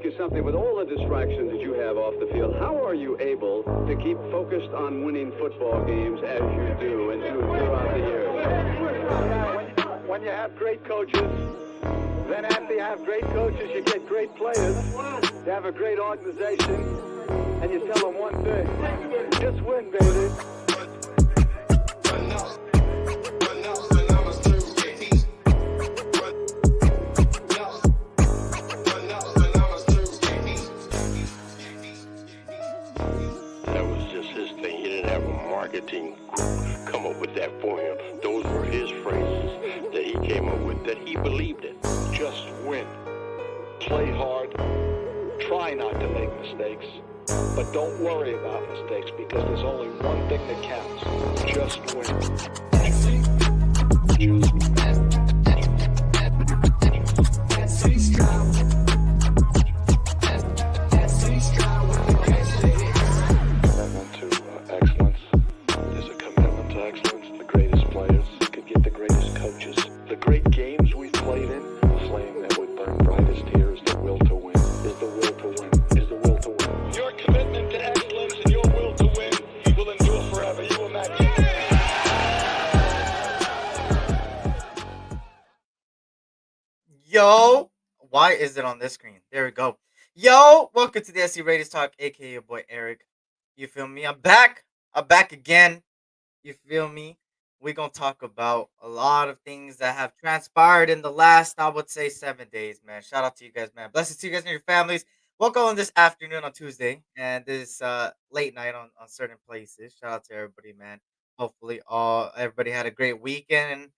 you something. With all the distractions that you have off the field, how are you able to keep focused on winning football games as you do and do throughout the years? When you have great coaches, then after you have great coaches, you get great players. You have a great organization, and you tell them one thing: just win, baby. Marketing come up with that for him. Those were his phrases that he came up with, that he believed in. Just win. Play hard. Try not to make mistakes. But don't worry about mistakes, because there's only one thing that counts. Just win. Yo, why is it on this screen? There we go. Yo, welcome to the SC Raiders Talk, aka your boy Eric. You feel me? I'm back. I'm back again. You feel me? We're gonna talk about a lot of things that have transpired in the last, I would say, 7 days, man. Shout out to you guys, man. Blessings to you guys and your families. Welcome on this afternoon on Tuesday and this late night on certain places. Shout out to everybody, man. Hopefully all everybody had a great weekend.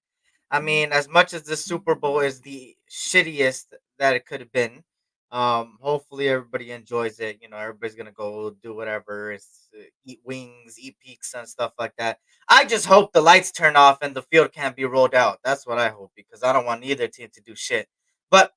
I mean, as much as the Super Bowl is the shittiest that it could have been, hopefully everybody enjoys it. You know, everybody's gonna go do whatever, eat wings, eat pizza and stuff like that. I just hope the lights turn off and the field can't be rolled out. That's what I hope, because I don't want either team to do shit. But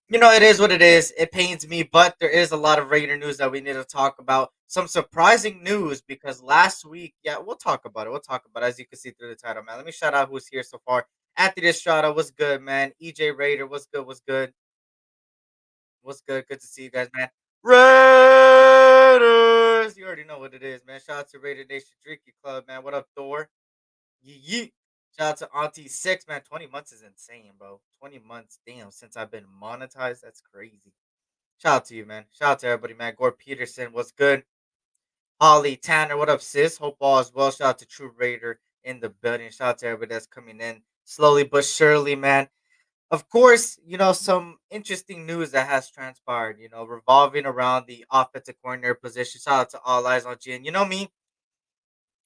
it is what it is. It pains me, but there is a lot of Raider news that we need to talk about. Some surprising news, because last week, yeah, we'll talk about it. We'll talk about it, as you can see through the title, man. Let me shout out who's here so far. Anthony Estrada, what's good, man? EJ Raider, what's good? What's good? What's good? Good to see you guys, man. Raiders! You already know what it is, man. Shout out to Raider Nation Drinking Club, man. What up, Thor? Yee. Shout out to Auntie Six, man. 20 months is insane, bro. 20 months, damn, since I've been monetized. That's crazy. Shout out to you, man. Shout out to everybody, man. Gore Peterson, what's good? Holly Tanner, what up, sis? Hope all is well. Shout out to True Raider in the building. Shout out to everybody that's coming in slowly but surely, man. Of course, some interesting news that has transpired, revolving around the offensive coordinator position. Shout out to All Eyes on G. And you know me,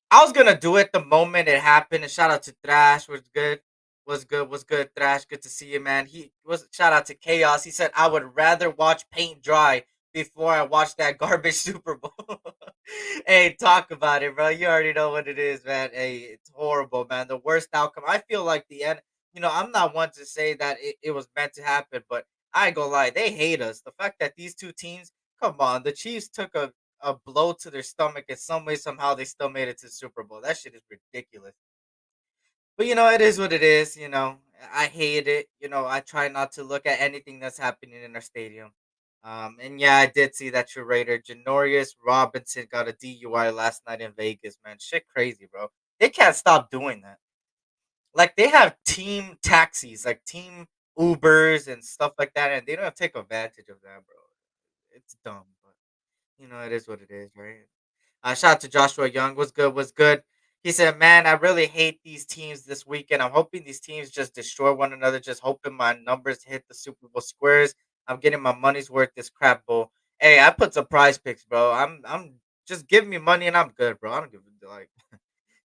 I was gonna do it the moment it happened. And shout out to Thrash, was good. Was good, Thrash. Good to see you, man. He was shout out to Chaos. He said I would rather watch paint dry before I watch that garbage Super Bowl. Hey, talk about it, bro. You already know what it is, man. Hey, it's horrible, man. The worst outcome. I feel like the end. I'm not one to say that it was meant to happen, but I ain't gonna lie, they hate us. The fact that these two teams, come on, the Chiefs took a blow to their stomach in some way, somehow they still made it to the Super Bowl. That shit is ridiculous. But it is what it is. I hate it. I try not to look at anything that's happening in our stadium. And yeah, I did see that your Raider Janorius Robinson got a DUI last night in Vegas, man. Shit crazy, bro. They can't stop doing that. Like, they have team taxis, like team Ubers and stuff like that, and they don't take advantage of that, bro. It's dumb, but it is what it is, right? Shout out to Joshua Young. What's good? What's good? He said, "Man, I really hate these teams this weekend. I'm hoping these teams just destroy one another. Just hoping my numbers hit the Super Bowl squares. I'm getting my money's worth this crap bowl. Hey, I put some prize picks, bro. I'm just give me money and I'm good, bro. I don't give a like."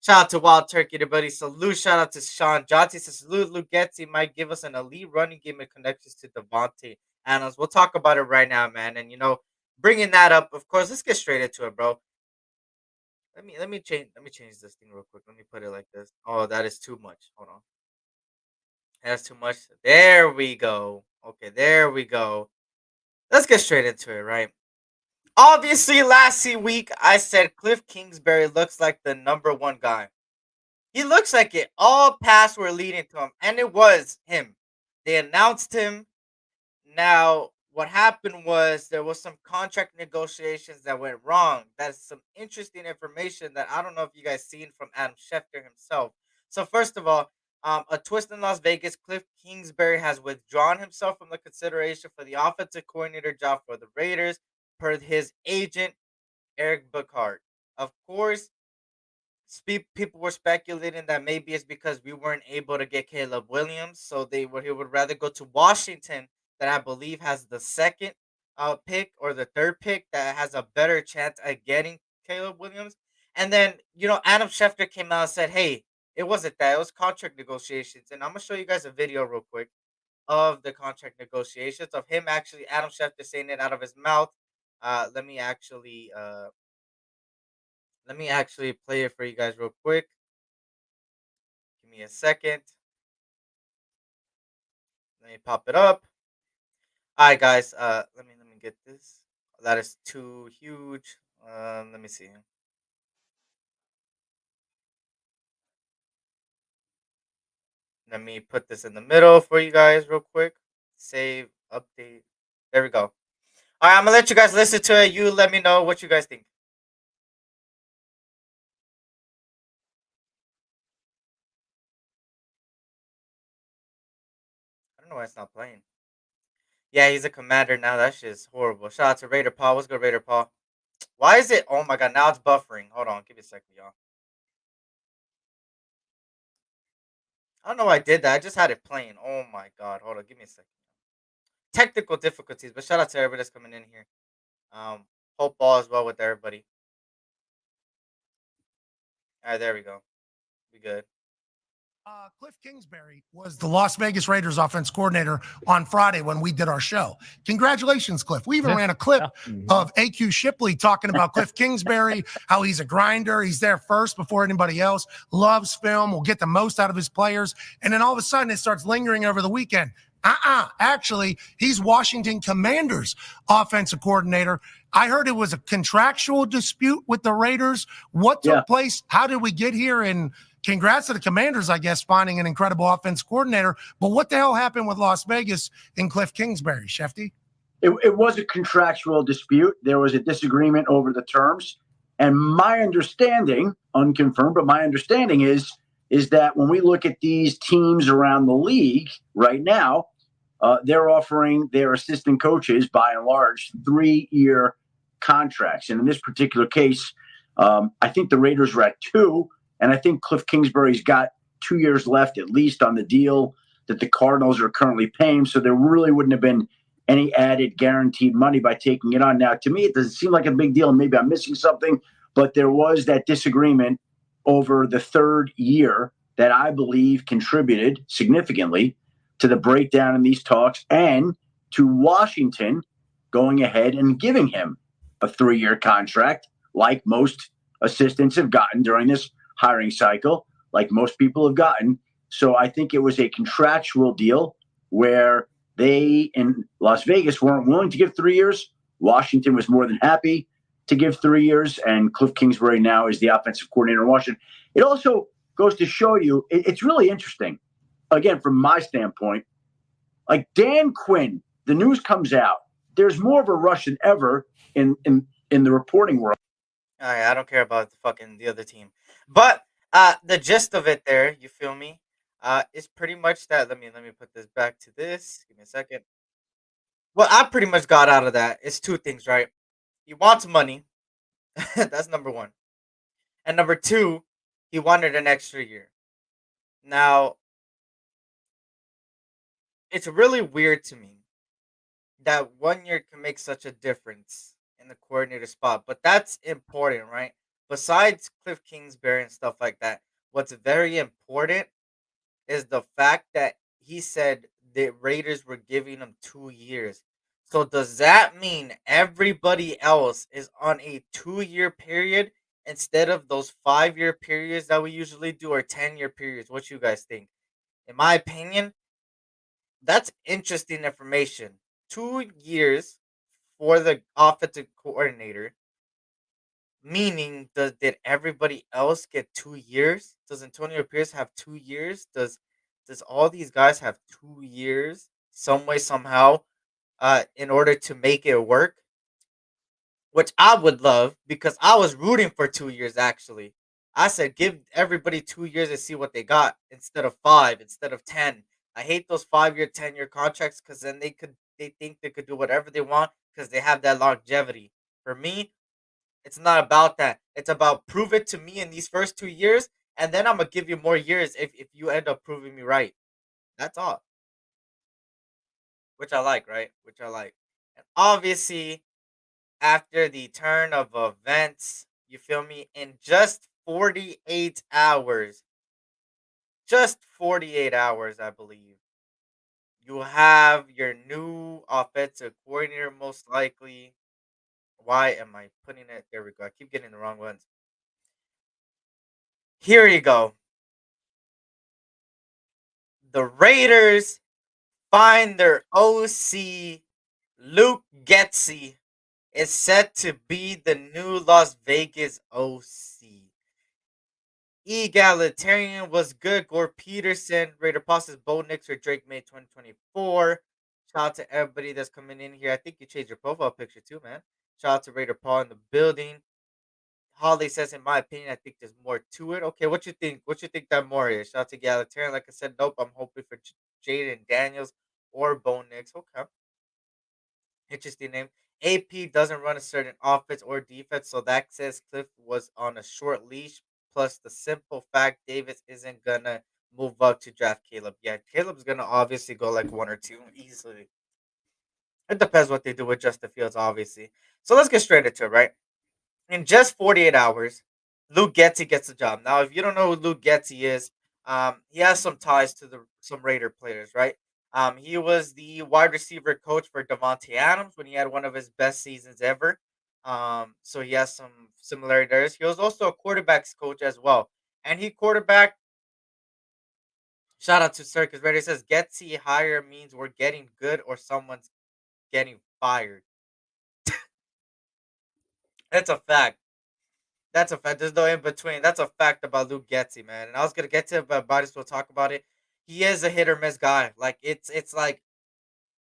Shout out to Wild Turkey, everybody. Salute. Shout out to Sean Johnson. Says salute. Luke Getsy might give us an elite running game and connections to Devontae Adams. We'll talk about it right now, man. And bringing that up, of course, let's get straight into it, bro. Let me change this thing real quick. Let me put it like this. Oh, that is too much. Hold on. That's too much. There we go. Okay, there we go. Let's get straight into it, right? Obviously, last week I said Kliff Kingsbury looks like the number one guy. He looks like it. All paths were leading to him, and it was him. They announced him. Now what happened was there was some contract negotiations that went wrong. That's some interesting information that I don't know if you guys seen from Adam Schefter himself. So first of all, a twist in Las Vegas, Kliff Kingsbury has withdrawn himself from the consideration for the offensive coordinator job for the Raiders, per his agent Eric Bacard. Of course, people were speculating that maybe it's because we weren't able to get Caleb Williams, so he would rather go to Washington, that I believe has the second pick or the third pick, that has a better chance at getting Caleb Williams. And then Adam Schefter came out and said, "Hey, it wasn't that; it was contract negotiations." And I'm gonna show you guys a video real quick of the contract negotiations of him actually, Adam Schefter, saying it out of his mouth. Uh, let me actually uh, let me actually play it for you guys real quick. Give me a second. Let me pop it up. All right, guys. Let me get this. That is too huge. Let me see. Let me put this in the middle for you guys real quick. Save, update. There we go. All right, I'm gonna let you guys listen to it. You let me know what you guys think. I don't know why it's not playing. Yeah, he's a commander now. That shit is horrible. Shout out to Raider Paul. What's good, Raider Paul? Why is it? Oh my god, now it's buffering. Hold on, give me a second, y'all. I don't know why I did that. I just had it playing. Oh my god. Hold on, give me a second. Technical difficulties, but shout out to everybody that's coming in here. Hope all is well with everybody. All right, there we go. We good. Kliff Kingsbury was the Las Vegas Raiders offense coordinator on Friday when we did our show. Congratulations, Kliff. We even ran a clip of AQ Shipley talking about Kliff Kingsbury, how he's a grinder. He's there first before anybody else, loves film, will get the most out of his players. And then all of a sudden it starts lingering over the weekend. Actually, he's Washington Commanders offensive coordinator. I heard it was a contractual dispute with the Raiders. What took place? How did we get here? And congrats to the Commanders, I guess, finding an incredible offense coordinator. But what the hell happened with Las Vegas and Kliff Kingsbury, Shefty? It was a contractual dispute. There was a disagreement over the terms. And my understanding, unconfirmed, but my understanding is that when we look at these teams around the league right now, they're offering their assistant coaches, by and large, 3-year contracts. And in this particular case, I think the Raiders were at 2. And I think Kliff Kingsbury's got 2 years left, at least, on the deal that the Cardinals are currently paying. So there really wouldn't have been any added guaranteed money by taking it on. Now, to me, it doesn't seem like a big deal. Maybe I'm missing something, but there was that disagreement over the 3rd year that I believe contributed significantly to the breakdown in these talks and to Washington going ahead and giving him a 3-year contract, like most assistants have gotten during this hiring cycle, like most people have gotten. So I think it was a contractual deal where they in Las Vegas weren't willing to give 3 years. Washington was more than happy to give 3 years, and Kliff Kingsbury now is the offensive coordinator in Washington. It also goes to show you, it's really interesting. Again, from my standpoint, like Dan Quinn, the news comes out. There's more of a rush than ever in the reporting world. All right, I don't care about the other team, but the gist of it there, you feel me? Is pretty much that. Let me put this back to this. Give me a second. What I pretty much got out of that is two things, right? He wants money. That's number one. And number two, he wanted an extra year. Now, it's really weird to me that 1 year can make such a difference in the coordinator spot, but that's important, right? Besides Kliff Kingsbury and stuff like that, what's very important is the fact that he said the Raiders were giving him 2 years. So does that mean everybody else is on a 2-year period instead of those 5-year periods that we usually do, or 10-year periods? What you guys think? In my opinion, that's interesting information. 2 years for the offensive coordinator, meaning did everybody else get 2 years? Does Antonio Pierce have 2 years? Does all these guys have 2 years some way somehow? in order to make it work, which I would love because I was rooting for 2 years actually. I said give everybody 2 years to see what they got instead of five, instead of 10. I hate those 5 year, 10 year contracts because then they think they could do whatever they want because they have that longevity. For me, it's not about that. It's about prove it to me in these first 2 years, and then I'm gonna give you more years if you end up proving me right. That's all. Which I like, right? Which I like. And obviously, after the turn of events, you feel me? In just 48 hours, just 48 hours, I believe, you have your new offensive coordinator, most likely. Why am I putting it? There we go. I keep getting the wrong ones. Here you go. The Raiders find their OC, Luke Getsy, is set to be the new Las Vegas OC. Egalitarian was good. Gore Peterson, Raider Passes, Bo Nix for Drake May 2024. Shout out to everybody that's coming in here. I think you changed your profile picture too, man. Shout out to Raider Paul in the building. Holly says, in my opinion, I think there's more to it. Okay, what you think? What you think that more is? Shout out to Egalitarian. Like I said, nope. I'm hoping for Jaden Daniels or Bo Nix. Okay. Interesting name. AP doesn't run a certain offense or defense, so that says Kliff was on a short leash. Plus, the simple fact Davis isn't gonna move up to draft Caleb. Yeah, Caleb's gonna obviously go like one or two easily. It depends what they do with Justin Fields, obviously. So let's get straight into it, right? In just 48 hours, Luke Getsy gets the job. Now, if you don't know who Luke Getsy is, he has some ties to some Raider players, right? He was the wide receiver coach for Devontae Adams when he had one of his best seasons ever. So he has some similarities. He was also a quarterbacks coach as well, and he quarterback. Shout out to Circus Raider. Says Getsy hire means we're getting good or someone's getting fired. That's a fact. That's a fact. There's no in between. That's a fact about Luke Getsy, man. And I was gonna get to it, but might as well talk about it. He is a hit or miss guy. Like it's like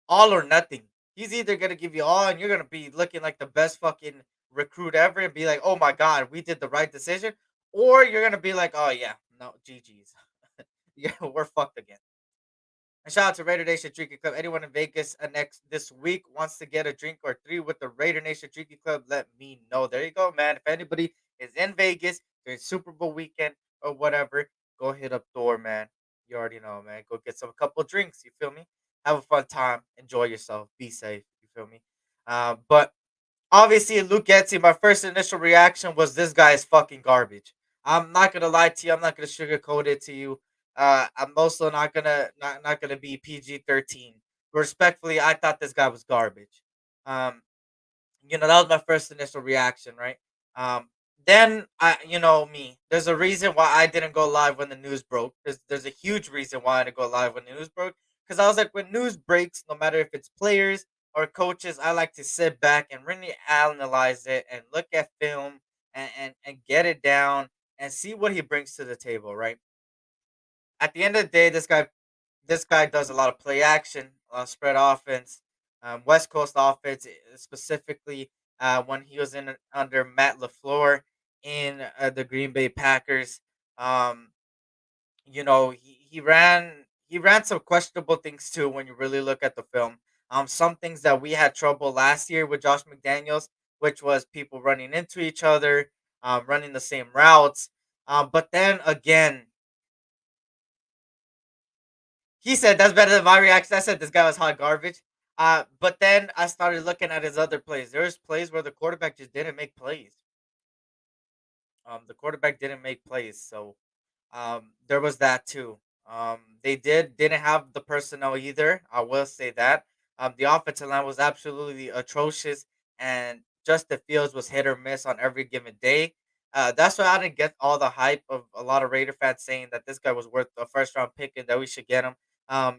all or nothing. He's either gonna give you all, and you're gonna be looking like the best fucking recruit ever, and be like, oh my god, we did the right decision, or you're gonna be like, oh yeah, no, GG's, yeah, we're fucked again. And shout out to Raider Nation Drinking Club. Anyone in Vegas next this week wants to get a drink or three with the Raider Nation Drinking Club, let me know. There you go, man. If anybody is in Vegas during Super Bowl weekend or whatever, go hit up Thor, man. You already know, man. Go get some couple drinks. You feel me? Have a fun time. Enjoy yourself. Be safe. You feel me? But obviously, Luke Getsy, my first initial reaction was this guy is fucking garbage. I'm not gonna lie to you. I'm not gonna sugarcoat it to you. I'm also not gonna be PG-13. Respectfully, I thought this guy was garbage. Um, that was my first initial reaction, right? Um, then you know me. There's a reason why I didn't go live when the news broke. There's a huge reason why I didn't go live when the news broke. Because I was like, when news breaks, no matter if it's players or coaches, I like to sit back and really analyze it and look at film and get it down and see what he brings to the table, right? At the end of the day, this guy does a lot of play action, a lot of spread offense, West Coast offense, specifically when he was in under Matt LaFleur in the Green Bay Packers. Um, he ran some questionable things too when you really look at the film. Some things that we had trouble last year with Josh McDaniels, which was people running into each other, running the same routes. But then again, he said that's better than my reaction. I said this guy was hot garbage. But then I started looking at his other plays. There's plays where the quarterback just didn't make plays. The quarterback didn't make plays, so there was that too. They didn't have the personnel either. I will say that. The offensive line was absolutely atrocious, and Justin Fields was hit or miss on every given day. That's why I didn't get all the hype of a lot of Raider fans saying that this guy was worth a first round pick and that we should get him.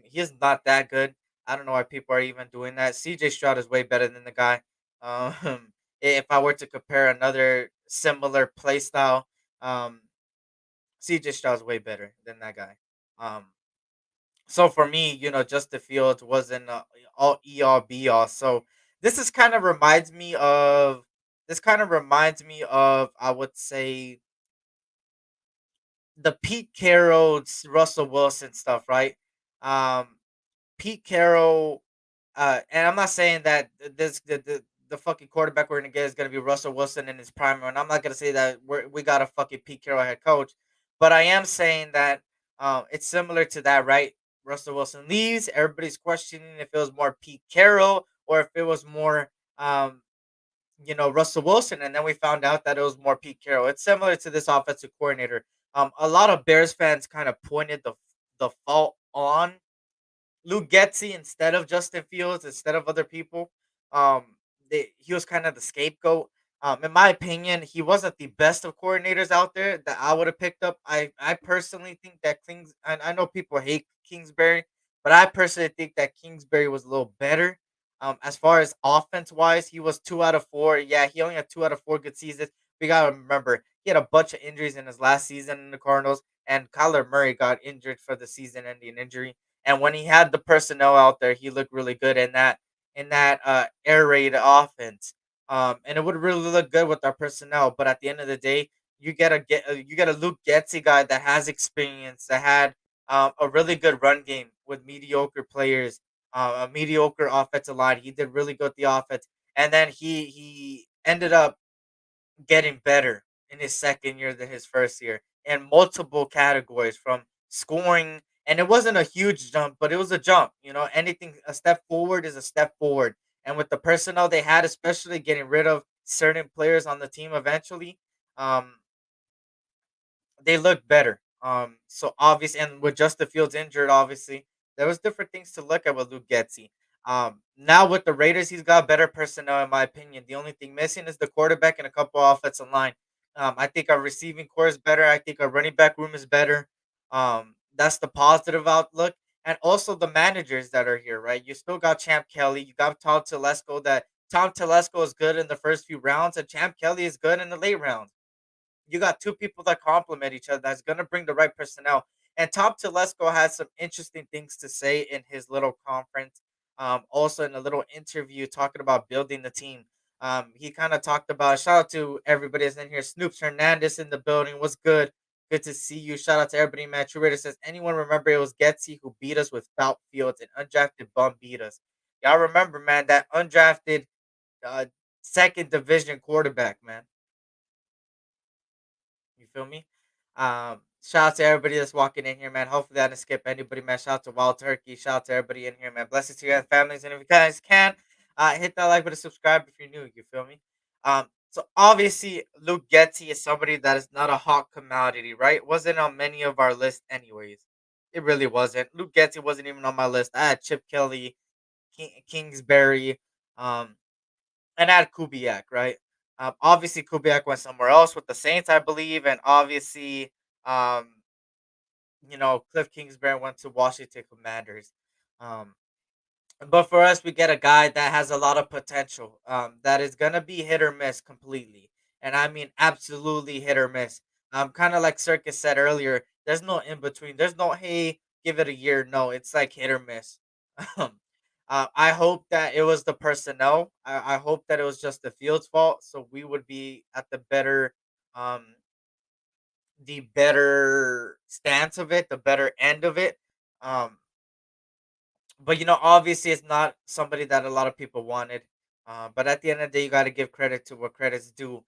He is not that good. I don't know why people are even doing that. CJ Stroud is way better than the guy. Um, if I were to compare another similar play style, um, CJ Stroud's way better than that guy. Um, So for me, Justin Fields wasn't all E all be all. So this is kind of reminds me of I would say the Pete Carroll's Russell Wilson stuff, right? Um, Pete Carroll, and I'm not saying that the fucking quarterback we're gonna get is gonna be Russell Wilson in his prime, and I'm not gonna say that we got a fucking Pete Carroll head coach, but I am saying that it's similar to that, right? Russell Wilson leaves, everybody's questioning if it was more Pete Carroll or if it was more um, Russell Wilson, and then we found out that it was more Pete Carroll. It's similar to this offensive coordinator. A lot of Bears fans kind of pointed the fault on Luke Getsy instead of Justin Fields, instead of other people. He was kind of the scapegoat. In my opinion, he wasn't the best of coordinators out there that I would have picked up. I personally think that I know people hate Kingsbury, but I personally think that Kingsbury was a little better. As far as offense wise, he was 2 out of 4. Yeah, he only had 2 out of 4 good seasons. We gotta remember he had a bunch of injuries in his last season in the Cardinals, and Kyler Murray got injured for the season-ending injury. And when he had the personnel out there, he looked really good in that air raid offense. And it would really look good with our personnel. But at the end of the day, you get a Luke Getsy guy that has experience, that had a really good run game with mediocre players, a mediocre offensive line. He did really good with the offense, and then he ended up getting better in his second year than his first year in multiple categories from scoring. And it wasn't a huge jump, but it was a jump. Anything, a step forward is a step forward. And with the personnel they had, especially getting rid of certain players on the team eventually, um, they look better. So obvious, and with Justin Fields injured, obviously there was different things to look at with Luke Getsy. Now with the Raiders, he's got better personnel in my opinion. The only thing missing is the quarterback and a couple offensive line. I think our receiving core is better. I think our running back room is better. That's the positive outlook, and also the managers that are here, right? You still got Champ Kelly. You got Tom Telesco. That Tom Telesco is good in the first few rounds, and Champ Kelly is good in the late rounds. You got two people that complement each other. That's gonna bring the right personnel. And Tom Telesco has some interesting things to say in his little conference. Also in a little interview talking about building the team. He kind of talked about shout out to everybody that's in here. Snoops Hernandez in the building. What's good? Good to see you. Shout out to everybody, man. True Raider says, anyone remember it was Getsy who beat us without Fields and undrafted bum beat us. Y'all remember, man, that undrafted uh, second division quarterback, man. You feel me? Shout out to everybody that's walking in here, man. Hopefully I didn't skip anybody, man. Shout out to Wild Turkey. Shout out to everybody in here, man. Blessings to you guys, families. And if you guys can, hit that like button, subscribe if you're new. You feel me? So obviously Luke Getsy is somebody that is not a hot commodity, right? Wasn't on many of our lists anyways. It really wasn't. Luke Getsy wasn't even on my list. I had Chip Kelly, Kingsbury, um, and add Kubiak, right? Obviously, Kubiak went somewhere else with the Saints, I believe, and obviously, um, Kliff Kingsbury went to Washington Commanders. Um, but for us, we get a guy that has a lot of potential. That is gonna be hit or miss completely, and I mean absolutely hit or miss. Kind of like Circus said earlier, there's no in between. There's no hey, give it a year. No, it's like hit or miss. Um, I hope that it was the personnel. I hope that it was just the field's fault, so we would be at um, the better stance of it, the better end of it. Um, but obviously, it's not somebody that a lot of people wanted. But at the end of the day, you got to give credit to what credit's due.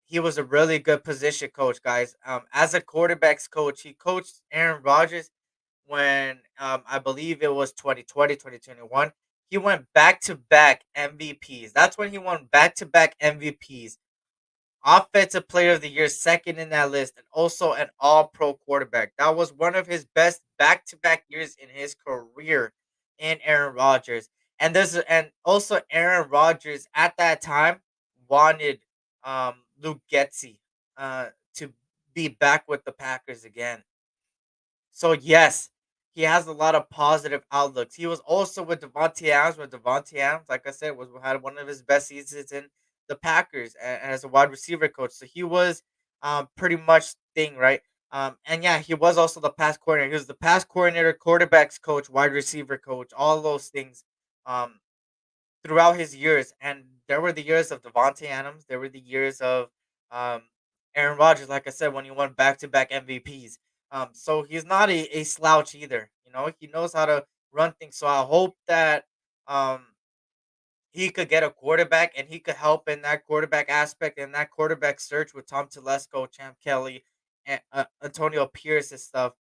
He was a really good position coach, guys. As a quarterbacks coach, he coached Aaron Rodgers when I believe it was 2020, 2021. He went back to back MVPs. That's when he won back to back MVPs. Offensive Player of the Year, second in that list, and also an All Pro quarterback. That was one of his best back to back years in his career in Aaron Rodgers. And also Aaron Rodgers at that time wanted Luke Getsy to be back with the Packers again. So yes, he has a lot of positive outlooks. He was also with Devontae Adams, like I said, was had one of his best seasons in the Packers as a wide receiver coach. So he was pretty much thing, right? And yeah, he was also the pass coordinator. He was the pass coordinator, quarterbacks coach, wide receiver coach, all those things. Um, throughout his years, and there were the years of Devontae Adams. There were the years of um, Aaron Rodgers. Like I said, when he won back-to-back MVPs. So he's not a slouch either. You know, he knows how to run things. So I hope that um, he could get a quarterback and he could help in that quarterback aspect and that quarterback search with Tom Telesco, Champ Kelly, and Antonio Pierce and stuff,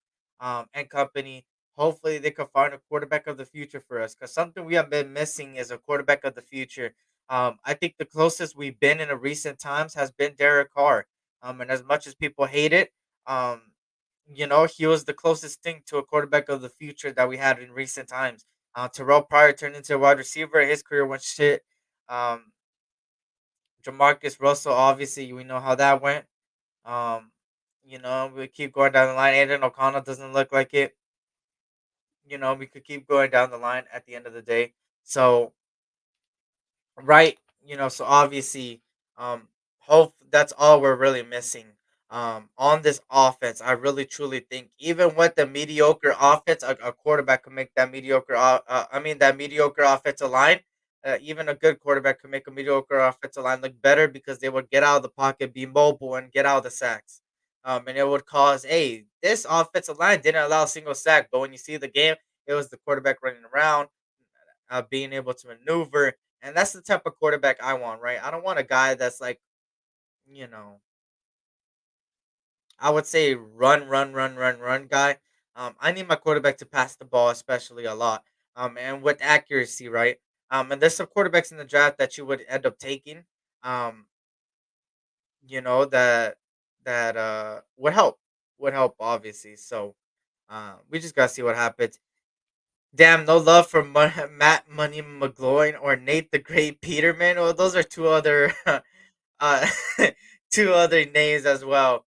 and company. Hopefully, they could find a quarterback of the future for us because something we have been missing is a quarterback of the future. I think the closest we've been in the recent times has been Derek Carr. And as much as people hate it, um, he was the closest thing to a quarterback of the future that we had in recent times. Terrell Pryor turned into a wide receiver. His career went shit. Um, Jamarcus Russell, obviously, we know how that went. Um, we keep going down the line. Aiden O'Connell doesn't look like it. We could keep going down the line at the end of the day. So, right, so obviously, hope that's all we're really missing. On this offense, I really truly think even with the mediocre offense, a quarterback can make that mediocre. That mediocre offensive line. Even a good quarterback can make a mediocre offensive line look better because they would get out of the pocket, be mobile, and get out of the sacks. And it would cause, hey, this offensive line didn't allow a single sack, but when you see the game, it was the quarterback running around, being able to maneuver, and that's the type of quarterback I want, right? I don't want a guy that's like, you know, I would say run, run, run, run, run guy. I need my quarterback to pass the ball, especially a lot, and with accuracy, right? And there's some quarterbacks in the draft that you would end up taking, um, that would help obviously. So, we just gotta see what happens. Damn, no love for Matt Money McGloin or Nate the Great Peterman. Well, those are two other uh two other names as well.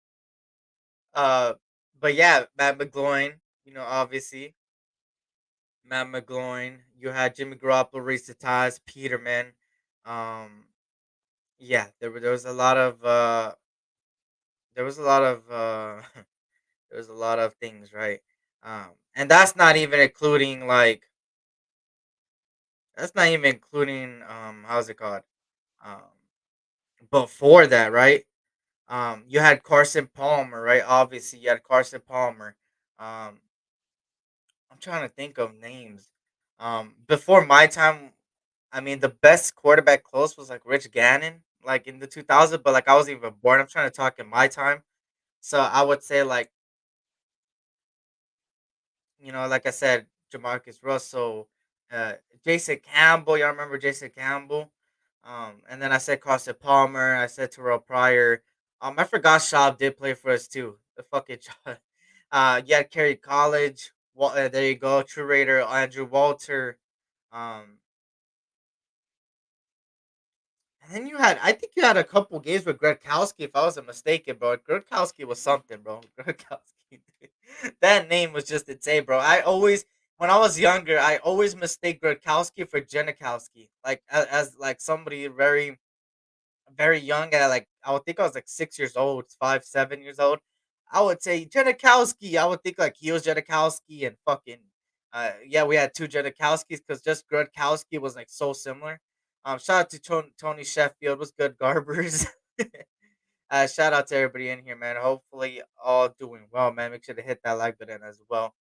Uh but yeah, Matt McGloin, obviously. Matt McGloin. You had Jimmy Garoppolo, Reese Ties, Peterman. Um yeah, there was a lot of there was a lot of there was a lot of things, right? And that's not even including how's it called? Um before that, right? You had Carson Palmer, right? Obviously, you had Carson Palmer. Um, I'm trying to think of names. Before my time, I mean, the best quarterback close was like Rich Gannon, like in the 2000s, but like I wasn't even born. I'm trying to talk in my time. So I would say like like I said, Jamarcus Russell, uh, Jason Campbell. Y'all remember Jason Campbell? And then I said Carson Palmer. I said Terrell Pryor. I forgot Schaub did play for us too. The fucking Schaub. You had Kerry College. There you go. True Raider Andrew Walter. Um, and then I think you had a couple games with Grodkowski, if I wasn't mistaken, bro. Grodkowski was something, bro. Grodkowski, that name was just insane, bro. When I was younger, I always mistake Grodkowski for Janikowski, like as like somebody very, very young. At like I would think I was like 6 years old, 5, 7 years old. I would say Janikowski. I would think like he was Janikowski and fucking. Yeah, we had two Janikowskis because just Grodkowski was like so similar. Shout out to Tony Sheffield. Was good, Garbers. Shout out to everybody in here, man. Hopefully, all doing well, man. Make sure to hit that like button as well.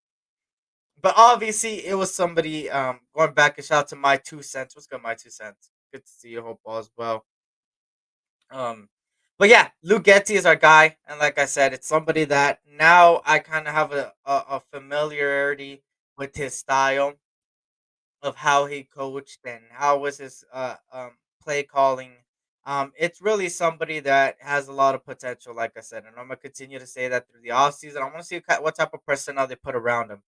But obviously, it was somebody. Going back and shout out to my 2 cents. What's good, my 2 cents? Good to see you. Hope all is well. Um, but yeah, Luke Getsy is our guy, and like I said, it's somebody that now I kind of have a familiarity with his style of how he coached and how was his play calling. It's really somebody that has a lot of potential, like I said, and I'm gonna continue to say that through the offseason. I want to see what type of personnel they put around him.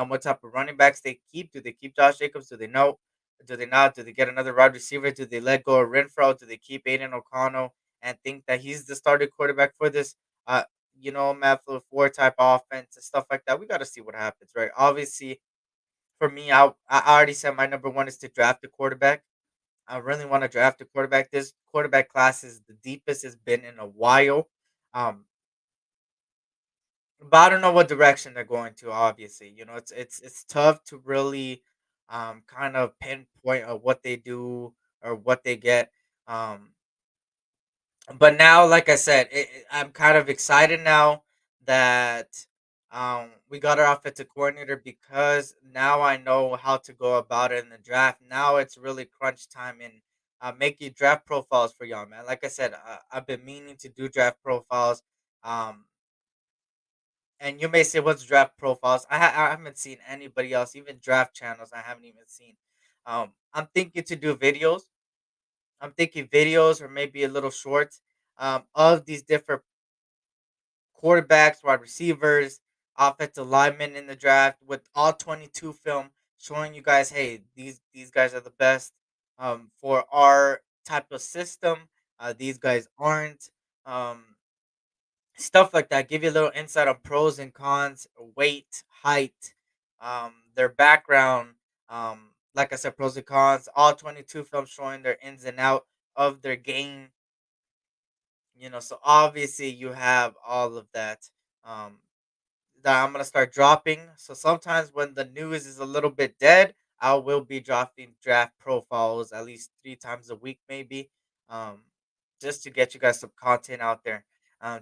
What type of running backs they keep? Do they keep Josh Jacobs? Do they know? Do they not? Do they get another wide receiver? Do they let go of Renfro? Do they keep Aiden O'Connell and think that he's the starting quarterback for this? Uh, Matt LaFleur type offense and stuff like that. We got to see what happens, right? Obviously, for me, I already said my number one is to draft a quarterback. I really want to draft a quarterback. This quarterback class is the deepest it's been in a while. Um, but I don't know what direction they're going to. Obviously, it's tough to really kind of pinpoint what they do or what they get. Um, but now, like I said, I'm kind of excited now that we got our offensive coordinator because now I know how to go about it in the draft. Now it's really crunch time and making draft profiles for y'all, man. Like I said, I've been meaning to do draft profiles. Um, and you may say, "What's draft profiles?" I haven't seen anybody else, even draft channels. I haven't even seen. I'm thinking to do videos. I'm thinking videos or maybe a little shorts of these different quarterbacks, wide receivers, offensive linemen in the draft with all 22 film, showing you guys, hey, these guys are the best for our type of system. These guys aren't. Stuff like that. Give you a little insight on pros and cons, weight, height, their background. Like I said, pros and cons. All 22 films showing their ins and out of their game. So obviously you have all of that. Um, that I'm gonna start dropping. So sometimes when the news is a little bit dead, I will be dropping draft profiles at least 3 times a week, maybe, um, just to get you guys some content out there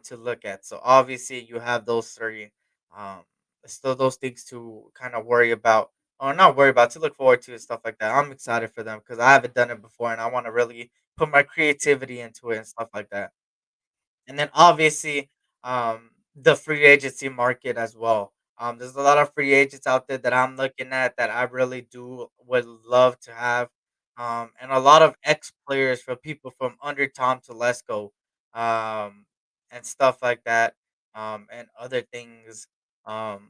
to look at. So obviously you have those three. Um, still those things to kind of worry about, or not worry about, to look forward to and stuff like that. I'm excited for them because I haven't done it before, and I want to really put my creativity into it and stuff like that. And then obviously, the free agency market as well. There's a lot of free agents out there that I'm looking at that I really do would love to have. And a lot of ex players for people from under Tom Telesco, and stuff like that, and other things. Um,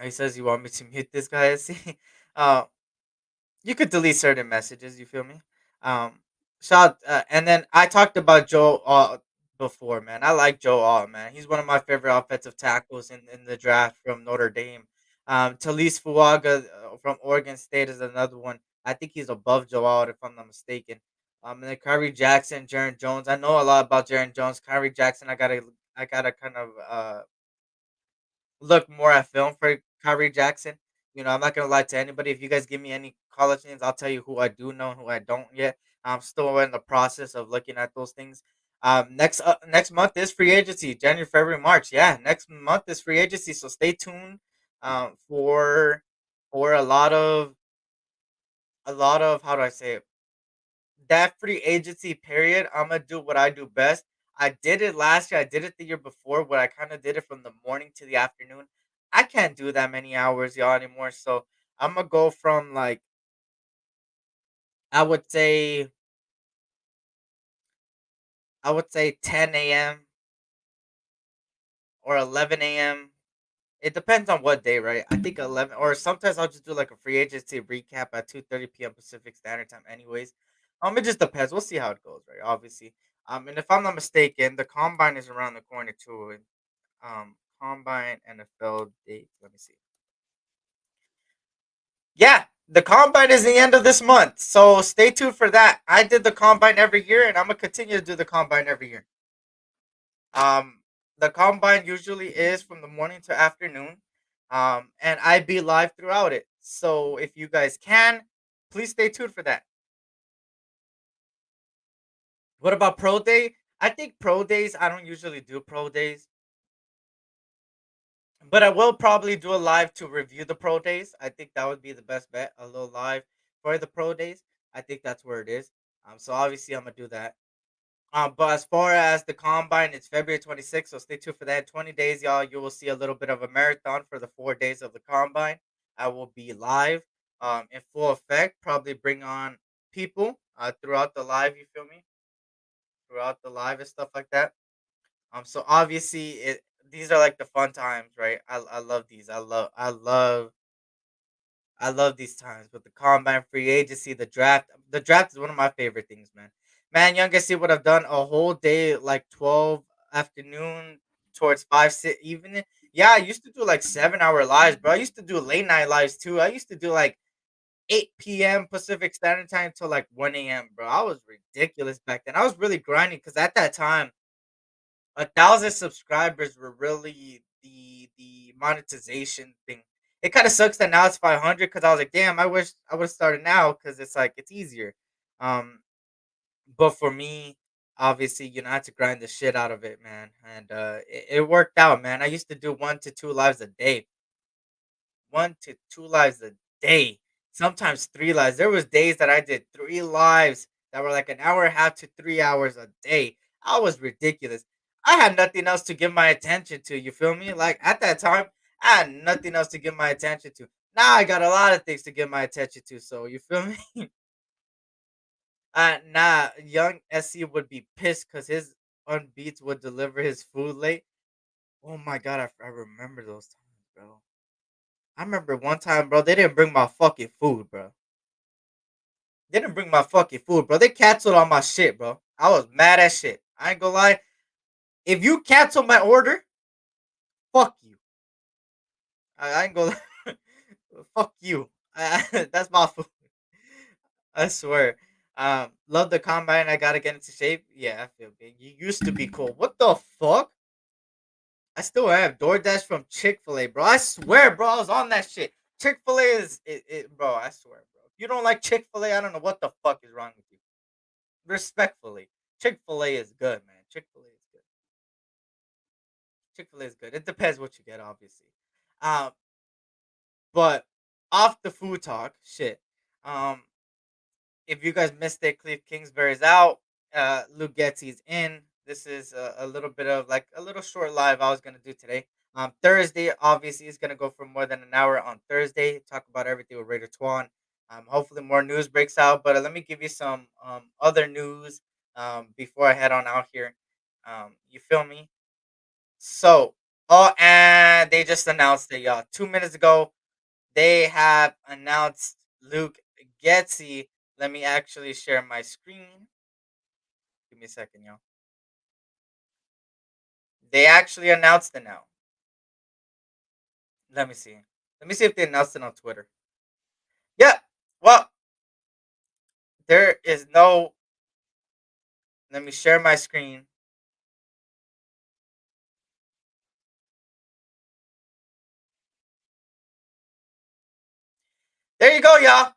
he says, "You want me to mute this guy?" I see. Uh, you could delete certain messages. You feel me? Um, and then I talked about Joe before, man. I like Joe Alt, man. He's one of my favorite offensive tackles in the draft from Notre Dame. Talise Fuaga from Oregon State is another one. I think he's above Joe Alt if I'm not mistaken. And then Kyrie Jackson, Jaron Jones. I know a lot about Jaron Jones. Kyrie Jackson, I gotta kind of look more at film for Kyrie Jackson. I'm not gonna lie to anybody. If you guys give me any college names, I'll tell you who I do know and who I don't yet. I'm still in the process of looking at those things. Next month is free agency, January, February, March. Yeah, next month is free agency, so stay tuned for a lot of how do I say it? That free agency period. I'm gonna do what I do best. I did it last year. I did it the year before, where I kind of did it from the morning to the afternoon. I can't do that many hours, y'all, anymore. So I'm gonna go from like I would say I would say 10 a.m. or 11 a.m. It depends on what day, right? I think 11, or sometimes I'll just do like a free agency recap at 2:30 p.m. Pacific Standard Time. Anyways, it just depends. We'll see how it goes, right? Obviously, and if I'm not mistaken, the combine is around the corner too. Combine NFL date. Let me see. Yeah, the combine is the end of this month, so stay tuned for that. I did the combine every year, and I'm gonna continue to do the combine every year. Um, the combine usually is from the morning to afternoon, and I be live throughout it. So if you guys can, please stay tuned for that. What about pro day? I think pro days. I don't usually do pro days. But I will probably do a live to review the pro days. I think that would be the best bet. A little live for the pro days. I think that's where it is. So obviously I'm gonna do that. But as far as the combine, it's February 26th, so stay tuned for that. In 20 days, y'all, you will see a little bit of a marathon for the 4 days of the combine. I will be live, in full effect. Probably bring on people throughout the live. You feel me? Throughout the live and stuff like that. So obviously, these are like the fun times, right? I love these. I love these times with the combine, free agency, the draft. The draft is one of my favorite things, man. Man, young, see what I've done a whole day, like 12 afternoon towards 5, 6 evening. Yeah, I used to do like 7 hour lives, bro. I used to do late night lives too. I used to do like 8 p.m. Pacific Standard Time till like 1 a.m., bro. I was ridiculous back then. I was really grinding because at that time 1,000 subscribers were really the monetization thing. It kind of sucks that now it's 500 because I was like, damn, I wish I would have started now because it's like it's easier. Um, but for me, obviously, I had to grind the shit out of it, man, and it worked out, man. I used to do 1 to 2 lives a day, 1 to 2 lives a day, sometimes 3 lives. There was days that I did 3 lives that were like an hour and a half to 3 hours a day. I was ridiculous. I had nothing else to give my attention to. You feel me? Like at that time, I had nothing else to give my attention to. Now I got a lot of things to give my attention to. So you feel me? Nah, young SC would be pissed because his unbeats would deliver his food late. Oh my god, I remember those times, bro. I remember one time, bro, they didn't bring my fucking food, bro. They didn't bring my fucking food, bro. They canceled on my shit, bro. I was mad as shit. I ain't gonna lie. If you cancel my order, fuck you. I ain't gonna lie. Fuck you. That's my food. I swear. Love the combine. I gotta get into shape. Yeah, I feel good. You used to be cool. What the fuck? I still have DoorDash from Chick-fil-A, bro. I swear, bro, I was on that shit. Chick-fil-A is bro, I swear, bro. If you don't like Chick-fil-A, I don't know what the fuck is wrong with you. Respectfully. Chick-fil-A is good, man. Chick-fil-A is good. Chick-fil-A is good. It depends what you get, obviously. Um, but off the food talk, shit. Um, if you guys missed it, Kliff Kingsbury's out. Luke Getsy's in. This is a little bit of like a little short live I was gonna do today. Thursday obviously is gonna go for more than an hour on Thursday. Talk about everything with Raider Twan. Hopefully more news breaks out. But let me give you some other news before I head on out here. You feel me? So, oh, and they just announced it, y'all. 2 minutes ago, they have announced Luke Getsy. Let me actually share my screen. Give me a second, y'all. They actually announced it now. Let me see. Let me see if they announced it on Twitter. Yeah. Well, there is no. Let me share my screen. There you go, y'all.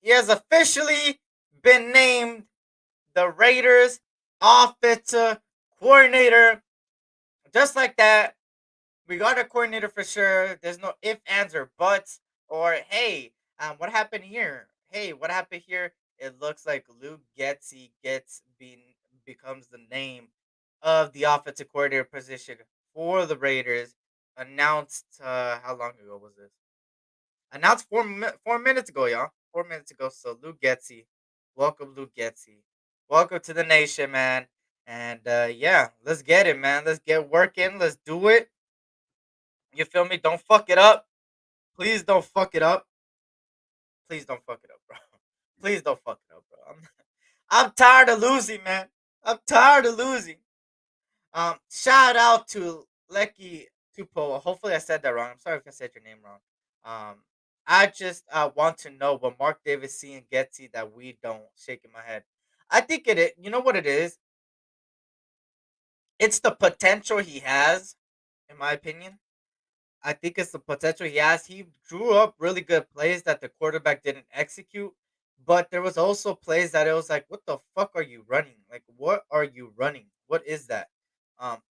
He has officially been named the Raiders offensive coordinator. Just like that, we got a coordinator for sure. There's no ifs, ands, or buts. Or hey, what happened here? Hey, what happened here? It looks like Luke Getsy becomes the name of the offensive coordinator position for the Raiders. Announced how long ago was this? Announced 4 minutes ago, y'all. 4 minutes ago. So Luke Getsy, welcome, Luke Getsy. Welcome to the nation, man. And yeah, let's get it, man. Let's get working. Let's do it. You feel me? Don't fuck it up. Please don't fuck it up. Please don't fuck it up, bro. Please don't fuck it up, bro. I'm tired of losing, man. I'm tired of losing. Shout out to Lecky Tupo. Hopefully I said that wrong. I'm sorry if I said your name wrong. I just want to know what Mark Davis see and Getsy that we don't. Shaking my head. I think it is. You know what it is? It's the potential he has, in my opinion. I think it's the potential he has. He drew up really good plays that the quarterback didn't execute, but there was also plays that it was like, what the fuck are you running? Like, what are you running? What is that?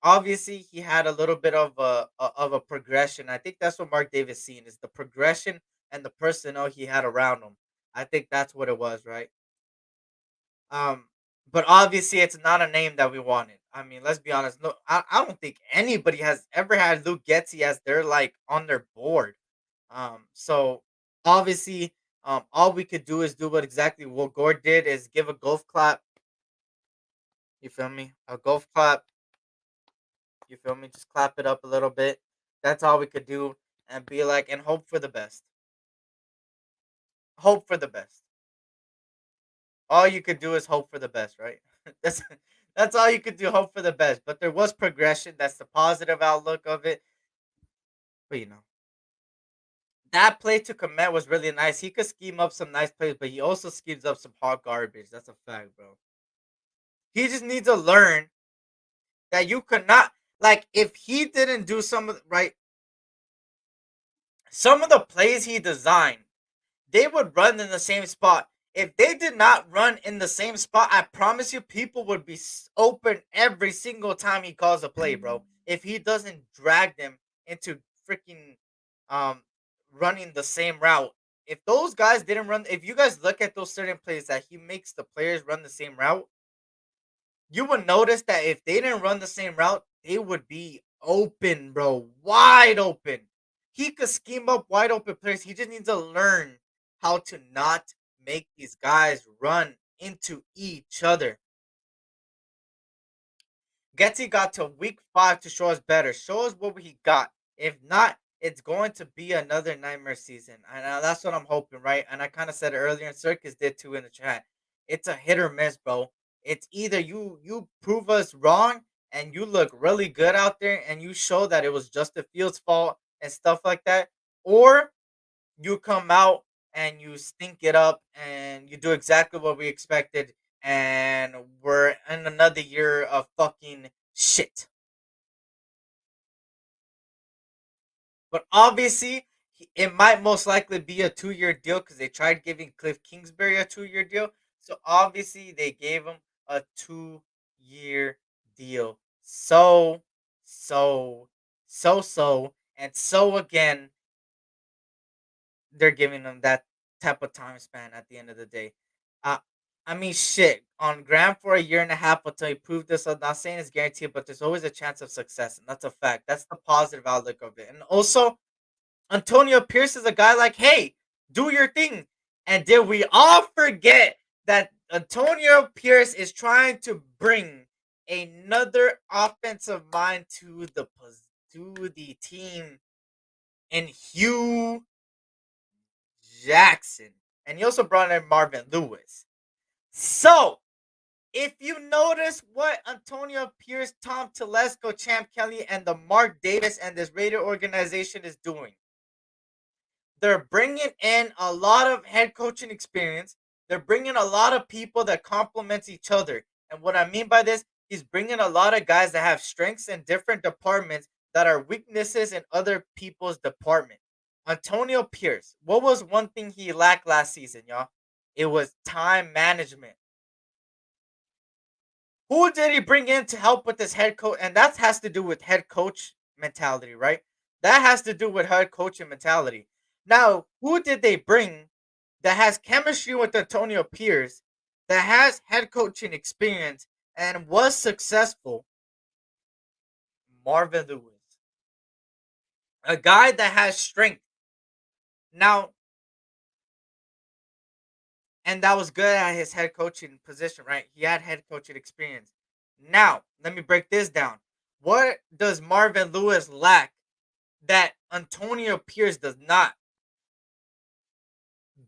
Obviously, he had a little bit of a progression. I think that's what Mark Davis seen is the progression and the personnel he had around him. I think that's what it was, right? Um, but obviously, it's not a name that we wanted. I mean, let's be honest. No, I don't think anybody has ever had Luke Getsy as their like on their board. So obviously, all we could do is do what exactly what Gore did is give a golf clap. You feel me? A golf clap. You feel me? Just clap it up a little bit. That's all we could do, and be like, and hope for the best. Hope for the best. All you could do is hope for the best, right? that's that's all you could do. Hope for the best. But there was progression. That's the positive outlook of it. But that play to commit was really nice. He could scheme up some nice plays, but he also schemes up some hot garbage. That's a fact, bro. He just needs to learn that you could not, like, if he didn't do some of some of the plays he designed, they would run in the same spot. If they did not run in the same spot, I promise you, people would be open every single time he calls a play, bro. If he doesn't drag them into freaking um running the same route. If those guys didn't run, if you guys look at those certain plays that he makes the players run the same route, you would notice that if they didn't run the same route, they would be open, bro, wide open. He could scheme up wide open players. He just needs to learn how to not make these guys run into each other. Getsy got to week 5 to show us better. Show us what he got. If not, it's going to be another nightmare season. And that's what I'm hoping, right? And I kind of said it earlier, and Circus did too in the chat. It's a hit or miss, bro. It's either you prove us wrong and you look really good out there and you show that it was Justin Fields' fault and stuff like that, or you come out and you stink it up and you do exactly what we expected, and we're in another year of fucking shit. But obviously, it might most likely be a 2-year deal because they tried giving Kliff Kingsbury a 2-year deal. So obviously, they gave him a 2-year deal. So, and so again, they're giving him that type of time span at the end of the day. Uh, I mean, shit. On Graham for a year and a half until he proved this. I'm not saying it's guaranteed, but there's always a chance of success, and that's a fact. That's the positive outlook of it. And also, Antonio Pierce is a guy like, hey, do your thing. And did we all forget that Antonio Pierce is trying to bring another offensive mind to the team in Hugh Jackson? And he also brought in Marvin Lewis. So, if you notice what Antonio Pierce, Tom Telesco, Champ Kelly, and the Mark Davis and this Raider organization is doing, they're bringing in a lot of head coaching experience. They're bringing a lot of people that complement each other. And what I mean by this, he's bringing a lot of guys that have strengths in different departments that are weaknesses in other people's department. Antonio Pierce, what was one thing he lacked last season, y'all? It was time management. Who did he bring in to help with this head coach? And that has to do with head coach mentality, right? That has to do with head coaching mentality. Now, who did they bring that has chemistry with Antonio Pierce, that has head coaching experience, and was successful? Marvin Lewis. A guy that has strength. Now, and that was good at his head coaching position, right? He had head coaching experience. Now, let me break this down. What does Marvin Lewis lack that Antonio Pierce does not?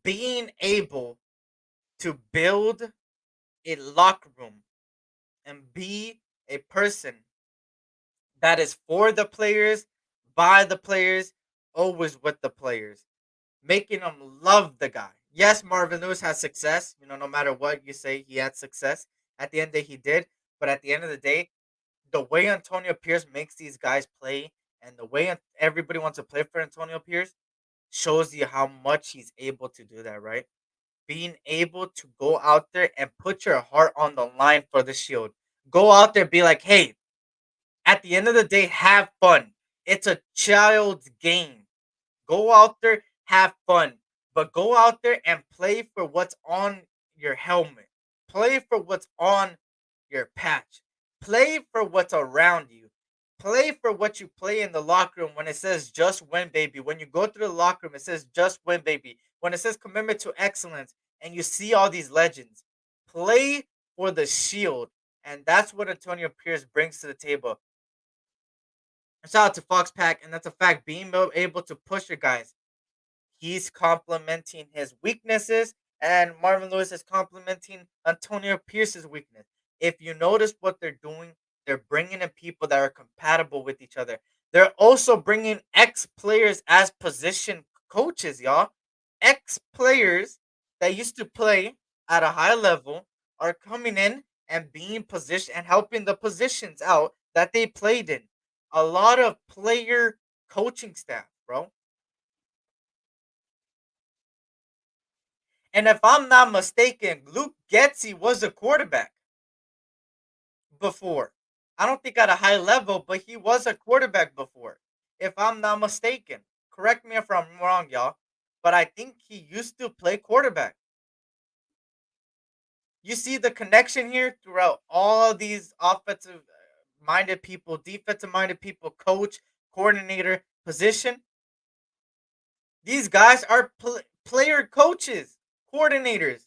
Being able to build a locker room and be a person that is for the players, by the players, always with the players, making them love the guy. Yes, Marvin Lewis has success. No matter what you say, he had success. At the end of the day, he did. But at the end of the day, the way Antonio Pierce makes these guys play and the way everybody wants to play for Antonio Pierce shows you how much he's able to do that, right? Being able to go out there and put your heart on the line for the shield. Go out there, be like, hey, at the end of the day, have fun. It's a child's game. Go out there, have fun. But go out there and play for what's on your helmet. Play for what's on your patch. Play for what's around you. Play for what you play in the locker room when it says just win, baby. When you go through the locker room, it says just win, baby. When it says commitment to excellence and you see all these legends, play for the shield. And that's what Antonio Pierce brings to the table. Shout out to Fox Pack, and that's a fact. Being able to push your guys. He's complementing his weaknesses, and Marvin Lewis is complementing Antonio Pierce's weakness. If you notice what they're doing, they're bringing in people that are compatible with each other. They're also bringing ex-players as position coaches, y'all. Ex-players that used to play at a high level are coming in and being positioned and helping the positions out that they played in. A lot of player coaching staff, bro. And if I'm not mistaken, Luke Getsy was a quarterback before. I don't think at a high level, but he was a quarterback before. If I'm not mistaken. Correct me if I'm wrong, y'all. But I think he used to play quarterback. You see the connection here throughout all these offensive minded people, defensive minded people, coach, coordinator, position. These guys are player coaches, coordinators.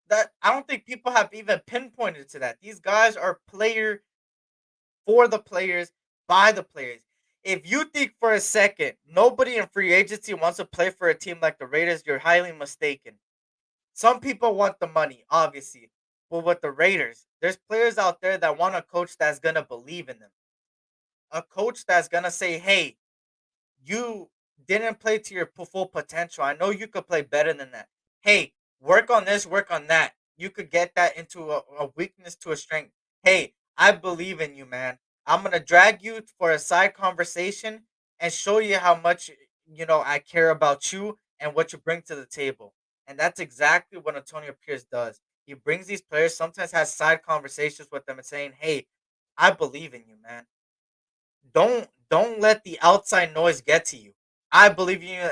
That I don't think people have even pinpointed to that. These guys are player for the players, by the players. If you think for a second nobody in free agency wants to play for a team like the Raiders, you're highly mistaken. Some people want the money, obviously. But with the Raiders, there's players out there that want a coach that's going to believe in them. A coach that's going to say, hey, you didn't play to your full potential. I know you could play better than that. Hey, work on this, work on that. You could get that into a weakness to a strength. Hey, I believe in you, man. I'm going to drag you for a side conversation and show you how much, I care about you and what you bring to the table. And that's exactly what Antonio Pierce does. He brings these players, sometimes has side conversations with them and saying, hey, I believe in you, man. Don't let the outside noise get to you. I believe in you.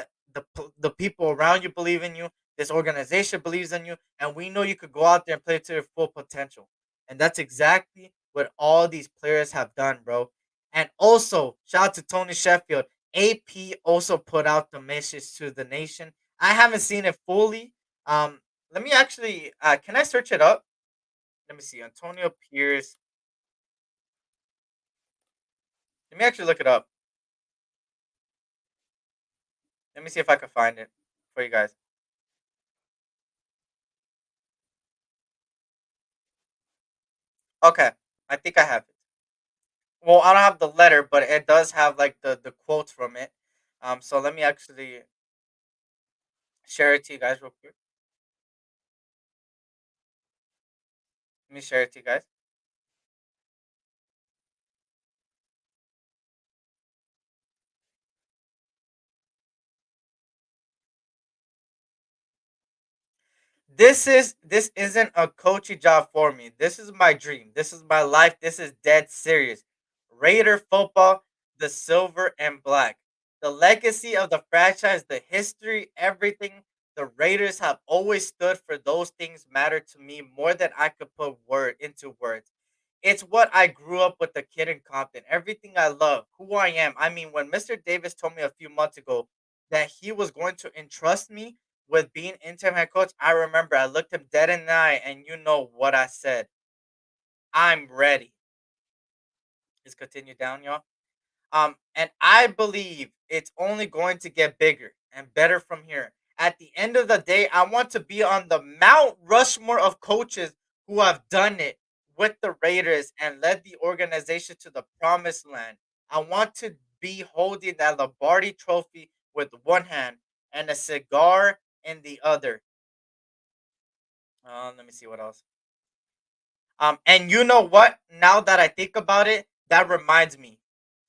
The people around you believe in you. This organization believes in you, and we know you could go out there and play to your full potential. And that's exactly what all these players have done, bro. And also, shout out to Tony Sheffield. AP also put out the message to the nation. I haven't seen it fully. Let me actually. Can I search it up? Let me see. Antonio Pierce. Let me actually look it up. Let me see if I can find it for you guys. Okay, I think I have it. Well, I don't have the letter, but it does have like the quotes from it. So let me actually share it to you guys real quick. Let me share it to you guys. This isn't a coaching job for me. This is my dream. This is my life. This is dead serious. Raider football, the silver and black. The legacy of the franchise, the history, everything. The Raiders have always stood for those things matter to me more than I could put word into words. It's what I grew up with the kid in Compton. Everything I love, who I am. I mean, when Mr. Davis told me a few months ago that he was going to entrust me with being interim head coach, I remember I looked him dead in the eye, and you know what I said. I'm ready. Let's continue down, y'all. And I believe it's only going to get bigger and better from here. At the end of the day, I want to be on the Mount Rushmore of coaches who have done it with the Raiders and led the organization to the promised land. I want to be holding that Lombardi trophy with one hand and a cigar in the other. Let me see what else. And you know what? Now that I think about it, that reminds me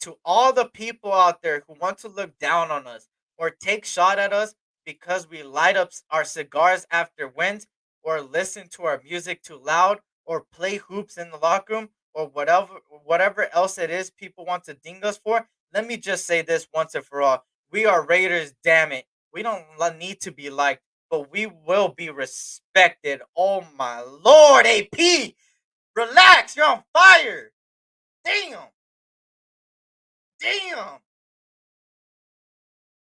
to all the people out there who want to look down on us or take shot at us because we light up our cigars after wins or listen to our music too loud or play hoops in the locker room or whatever else it is people want to ding us for. Let me just say this once and for all. We are Raiders, damn it. We don't need to be liked, but we will be respected. Oh my lord, AP. Relax, you're on fire. Damn. Damn.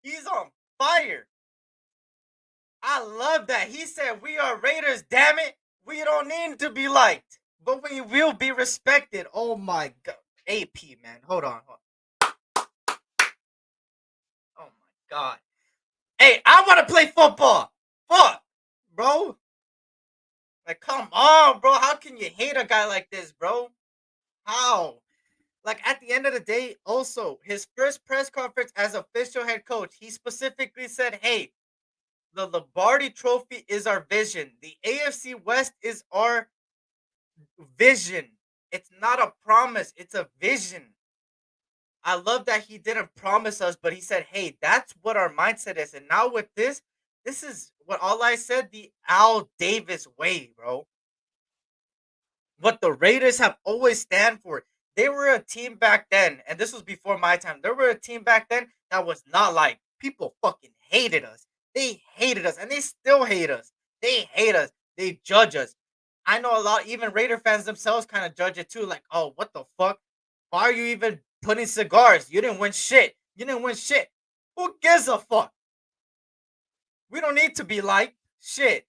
He's on fire. I love that. He said, we are Raiders, damn it. We don't need to be liked, but we will be respected. Oh my God. AP, man. Hold on. Oh my God. Hey, I want to play football. Fuck, bro. Like, come on, bro. How can you hate a guy like this, bro? How? Like at the end of the day, also his first press conference as official head coach, he specifically said, "Hey, the Lombardi Trophy is our vision. The AFC West is our vision. It's not a promise, it's a vision. I love that he didn't promise us, but he said, "Hey, that's what our mindset is." And now with this is what all I said, the Al Davis way, bro. What the Raiders have always stand for. They were a team back then, and this was before my time. They were a team back then that was not like people fucking hated us. They hated us, and they still hate us. They hate us. They judge us. I know a lot, even Raider fans themselves kind of judge it too. Like, oh, what the fuck? Why are you even putting cigars? You didn't win shit. You didn't win shit. Who gives a fuck? We don't need to be liked. Shit.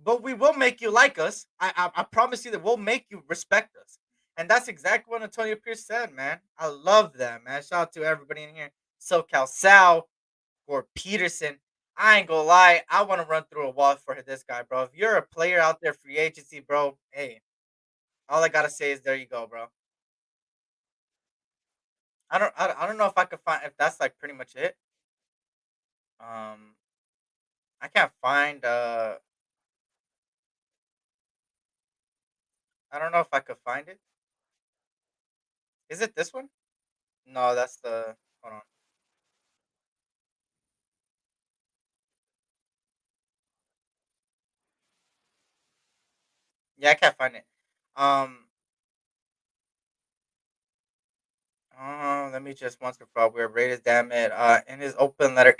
But we will make you like us. I promise you that we'll make you respect us. And that's exactly what Antonio Pierce said, man. I love that, man. Shout out to everybody in here. SoCal Sal for Peterson. I ain't gonna lie. I want to run through a wall for this guy, bro. If you're a player out there, free agency, bro, hey, all I gotta say is there you go, bro. I don't know if I could find if that's like pretty much it. Um, I can't find. I don't know if I could find it. Is it this one? No, that's the. Hold on. Yeah, I can't find it. Um, let me just once before we're Raiders. Damn it. In his open letter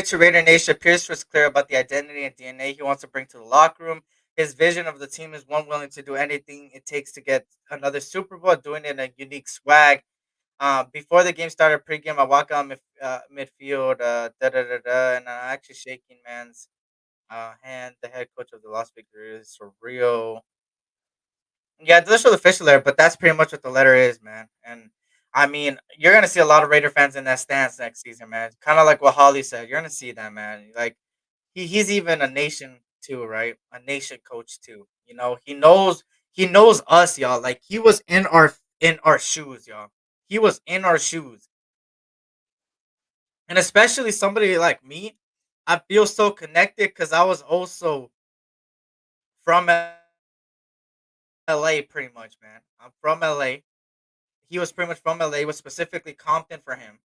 to Raider Nation, Pierce was clear about the identity and DNA he wants to bring to the locker room. His vision of the team is one willing to do anything it takes to get another Super Bowl, doing it in a unique swag. Before the game started, pregame, I walk out midfield, and I'm actually shaking man's hand. The head coach of the Las Vegas Raiders, surreal. Yeah, this was official letter, but that's pretty much what the letter is, man. And I mean, you're gonna see a lot of Raider fans in that stance next season, man. Kind of like what Holly said. You're gonna see that, man. Like he's even a nation too, right? A nation coach too. You know, he knows us, y'all. Like he was in our shoes, y'all. He was in our shoes, and especially somebody like me, I feel so connected because I was also from LA, pretty much, man. I'm from LA. He was pretty much from LA, was specifically Compton for him.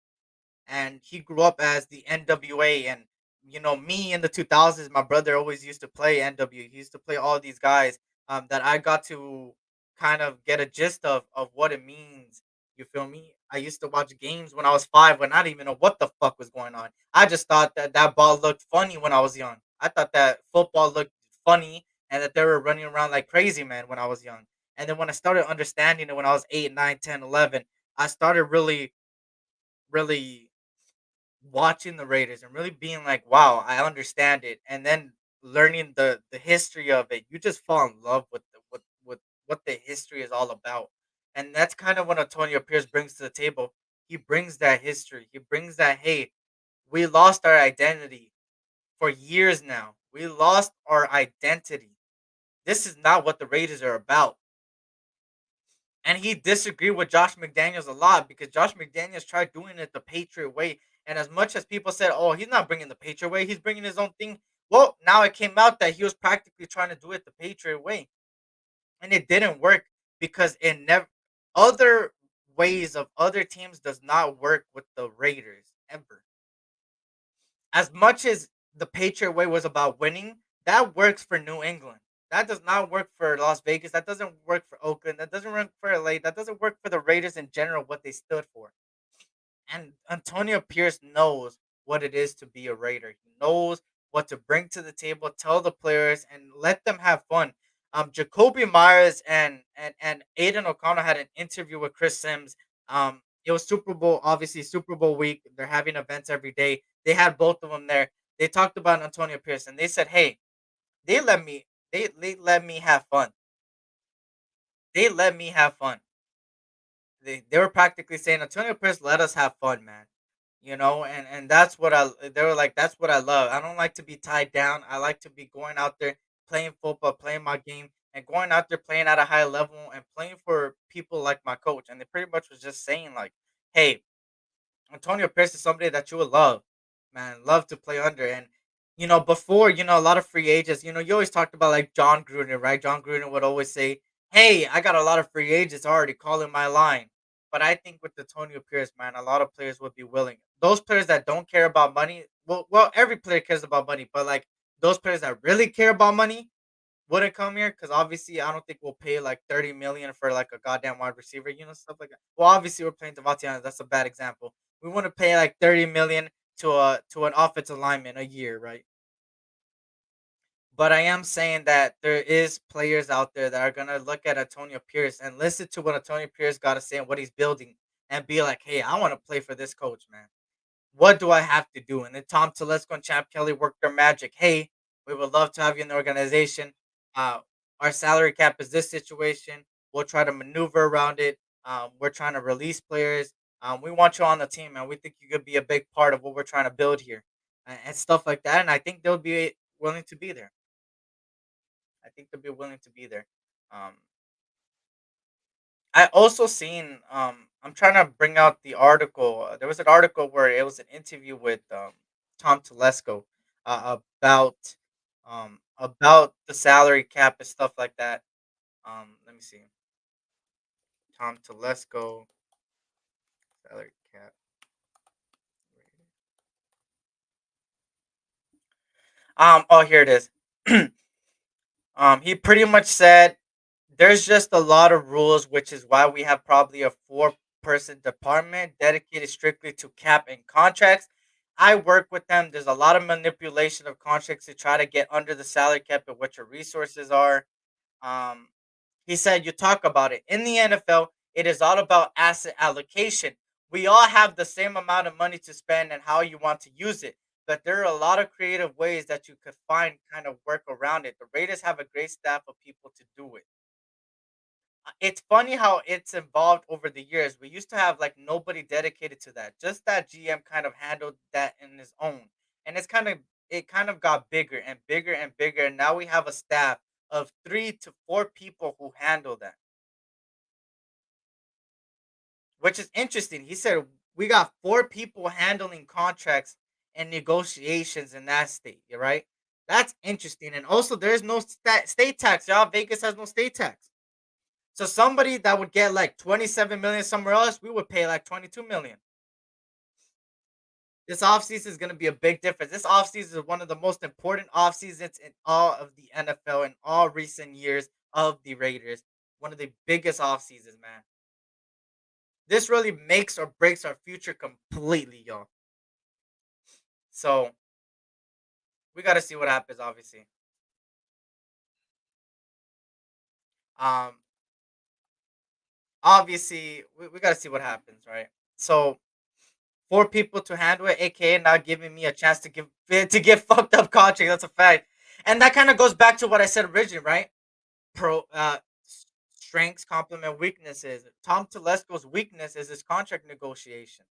And he grew up as the NWA. And me in the 2000s, my brother always used to play NW. He used to play all these guys that I got to kind of get a gist of what it means. You feel me? I used to watch games when I was 5 when I didn't even know what the fuck was going on. I just thought that ball looked funny when I was young. I thought that football looked funny and that they were running around like crazy, man, when I was young. And then when I started understanding it when I was 8, 9, 10, 11, I started really watching the Raiders and really being like, wow, I understand it. And then learning the history of it, you just fall in love with what the history is all about. And that's kind of what Antonio Pierce brings to the table. He brings that history. He brings that, hey, we lost our identity for years now. We lost our identity. This is not what the Raiders are about. And he disagreed with Josh McDaniels a lot because Josh McDaniels tried doing it the Patriot way. And as much as people said, "Oh, he's not bringing the Patriot way; he's bringing his own thing," well, now it came out that he was practically trying to do it the Patriot way, and it didn't work because it never. Other ways of other teams does not work with the Raiders ever. As much as the Patriot way was about winning, that works for New England. That does not work for Las Vegas. That doesn't work for Oakland. That doesn't work for LA. That doesn't work for the Raiders in general, what they stood for. And Antonio Pierce knows what it is to be a Raider. He knows what to bring to the table, tell the players, and let them have fun. Jacoby Myers and Aiden O'Connell had an interview with Chris Sims. It was Super Bowl, obviously Super Bowl week. They're having events every day. They had both of them there. They talked about Antonio Pierce, and they said, "Hey, they let me they let me have fun. They let me have fun." They were practically saying Antonio Pierce let us have fun, man. And that's what they were like, that's what I love. I don't like to be tied down. I like to be going out there playing football, playing my game, and going out there playing at a high level and playing for people like my coach. And they pretty much was just saying like, hey, Antonio Pierce is somebody that you would love, man, love to play under. And before, a lot of free agents, you always talked about like John Gruden, right? John Gruden would always say, hey, I got a lot of free agents already calling my line. But I think with Antonio Pierce, man, a lot of players would be willing. Those players that don't care about money, well, every player cares about money, but like those players that really care about money wouldn't come here because obviously I don't think we'll pay like 30 million for like a goddamn wide receiver, stuff like that. Well, obviously we're playing Devontae Adams. That's a bad example. We want to pay like 30 million to an offensive lineman a year, right? But I am saying that there is players out there that are gonna look at Antonio Pierce and listen to what Antonio Pierce got to say and what he's building, and be like, "Hey, I want to play for this coach, man. What do I have to do?" And then Tom Telesco and Champ Kelly work their magic. Hey, we would love to have you in the organization. Uh, our salary cap is this situation. We'll try to maneuver around it. We're trying to release players. We want you on the team, and we think you could be a big part of what we're trying to build here, and stuff like that. And I think they'll be willing to be there. I think they'll be willing to be there. Um, I also seen. I'm trying to bring out the article. There was an article where it was an interview with Tom Telesco about the salary cap and stuff like that. Let me see. Tom Telesco salary cap. Oh, here it is. He pretty much said there's just a lot of rules, which is why we have probably a four-person department dedicated strictly to cap and contracts. I work with them. There's a lot of manipulation of contracts to try to get under the salary cap and what your resources are. Um, he said, you talk about it. In the NFL, it is all about asset allocation. We all have the same amount of money to spend and how you want to use it. But there are a lot of creative ways that you could find kind of work around it. The Raiders have a great staff of people to do it. It's funny how it's evolved over the years. We used to have like nobody dedicated to that. Just that GM kind of handled that in his own. And it kind of got bigger and bigger and bigger. And now we have a staff of 3 to 4 people who handle that, which is interesting. He said we got 4 people handling contracts and negotiations in that state, right? That's interesting. And also, there's no state tax, y'all. Vegas has no state tax. So somebody that would get like 27 million somewhere else, we would pay like 22 million. This offseason is going to be a big difference. This offseason is one of the most important offseasons in all of the NFL in all recent years of the Raiders. One of the biggest offseasons, man. This really makes or breaks our future completely, y'all. So we got to see what happens, obviously. Um, obviously, we got to see what happens, right? So 4 people to handle it, aka not giving me a chance to get fucked up contract. That's a fact, and that kind of goes back to what I said originally, right? Pro strengths complement weaknesses. Tom Telesco's weakness is his contract negotiation.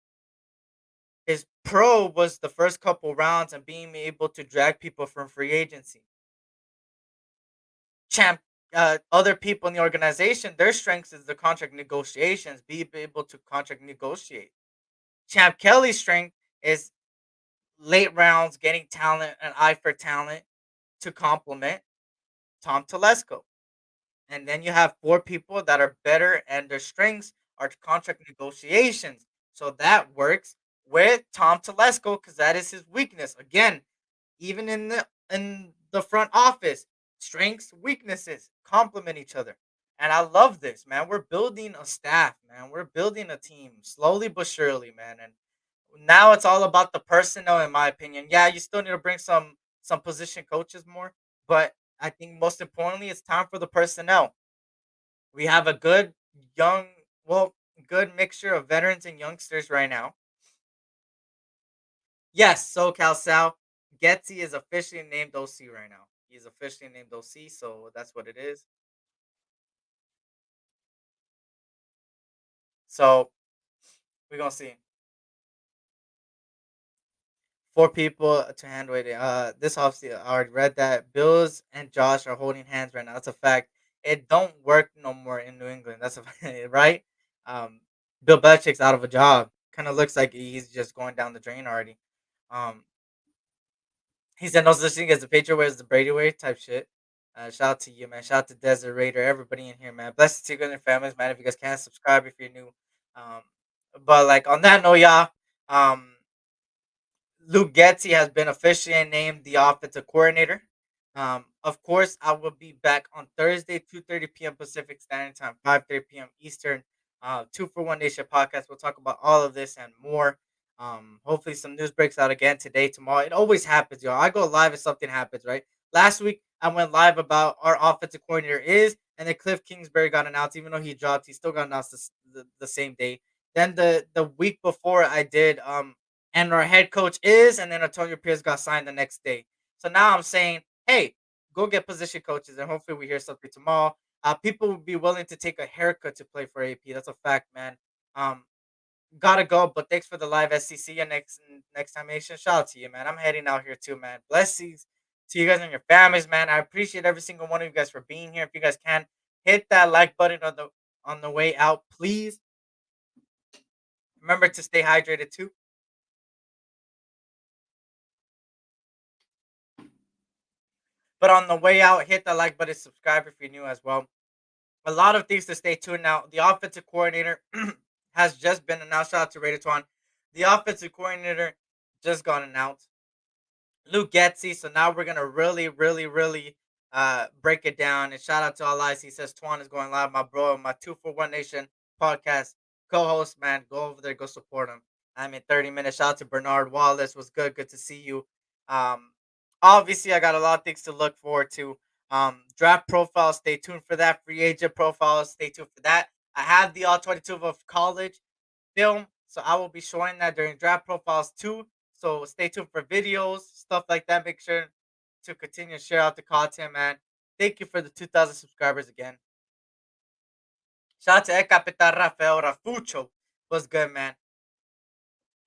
His pro was the first couple rounds and being able to drag people from free agency. Champ, other people in the organization, their strengths is the contract negotiations, be able to contract negotiate. Champ Kelly's strength is late rounds, getting talent, an eye for talent to complement Tom Telesco. And then you have 4 people that are better and their strengths are contract negotiations. So that works with Tom Telesco because that is his weakness. Again, even in the front office, strengths, weaknesses complement each other. And I love this, man. We're building a staff, man. We're building a team slowly but surely, man. And now it's all about the personnel, in my opinion. Yeah, you still need to bring some position coaches more, but I think most importantly, it's time for the personnel. We have a good young, well, good mixture of veterans and youngsters right now. Yes, SoCal Sal Getsy is officially named OC right now. He's officially named OC, so that's what it is. So we're gonna see. 4 people to handle it. This offseason, I already read that Bills and Josh are holding hands right now. That's a fact. It don't work no more in New England. That's a right. Um, Bill Belichick's out of a job. Kind of looks like he's just going down the drain already. Um, he said no such thing as the Patriot way is the Brady way type shit. Shout out to you, man. Shout out to Desert Raider, everybody in here, man. Blessings to you guys and your families, man. If you guys can subscribe if you're new. Um, but like on that note, y'all, um, Luke Getsy has been officially named the offensive coordinator. Of course, I will be back on Thursday, 2:30 p.m. Pacific Standard Time, 5:30 p.m. Eastern. 2 for 1 Nation podcast. We'll talk about all of this and more. Hopefully some news breaks out again today, tomorrow. It always happens, y'all. I go live if something happens, right? Last week I went live about our offensive coordinator is, and then Kliff Kingsbury got announced. Even though he dropped, he still got announced the same day. Then the week before I did and our head coach is, and then Antonio Pierce got signed the next day. So now I'm saying, hey, go get position coaches, and hopefully we hear something tomorrow. People will be willing to take a haircut to play for AP. That's a fact, man. Um, Gotta go, but thanks for the live SCC. And next time, Nation. Shout out to you, man. I'm heading out here too, man. Blessings to you guys and your families, man. I appreciate every single one of you guys for being here. If you guys can, hit that like button on the way out, please. Remember to stay hydrated too. But on the way out, hit the like button, subscribe if you're new as well. A lot of things to stay tuned now. The offensive coordinator has just been announced. Shout out to Raider Twan. The offensive coordinator just got announced. Luke Getsy. So now we're gonna really break it down. And shout out to all eyes. He says Twan is going live, my bro, my 2 for 1 Nation podcast co-host, man. Go over there, go support him. I'm in 30 minutes. Shout out to Bernard Wallace. Was good to see you. Obviously I got a lot of things to look forward to. Draft profiles, stay tuned for that. Free agent profiles, stay tuned for that. I have the all 22 of college film, so I will be showing that during draft profiles too. So stay tuned for videos, stuff like that. Make sure to continue to share out the content, man. Thank you for the 2,000 subscribers again. Shout out to El Capitan Rafael Rafucho. What's good, man?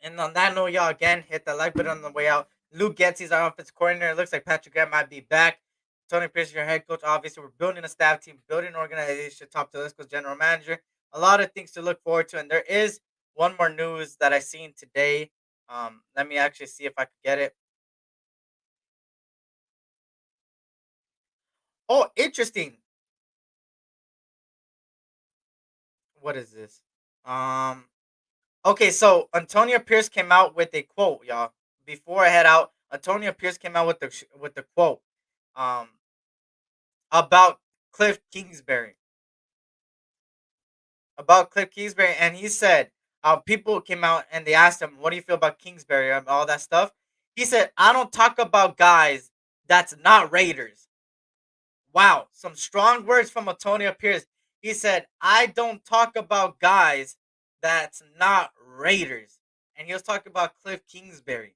And on that note, y'all, again, hit the like button on the way out. Luke Getsy's our offensive coordinator. It looks like Patrick Graham might be back. Tony Pierce, your head coach. Obviously, we're building a staff team, building an organization, top to list general manager. A lot of things to look forward to. And there is one more news that I seen today. Let me actually see if I can get it. Oh, interesting. What is this? Okay, so Antonio Pierce came out with a quote, y'all. Before I head out, Antonio Pierce came out with the quote about Kliff Kingsbury. And he said, people came out and they asked him, "What do you feel about Kingsbury and all that stuff?" He said, "I don't talk about guys that's not Raiders." Wow, some strong words from Antonio Pierce. He said, "I don't talk about guys that's not Raiders," and he was talking about Kliff Kingsbury.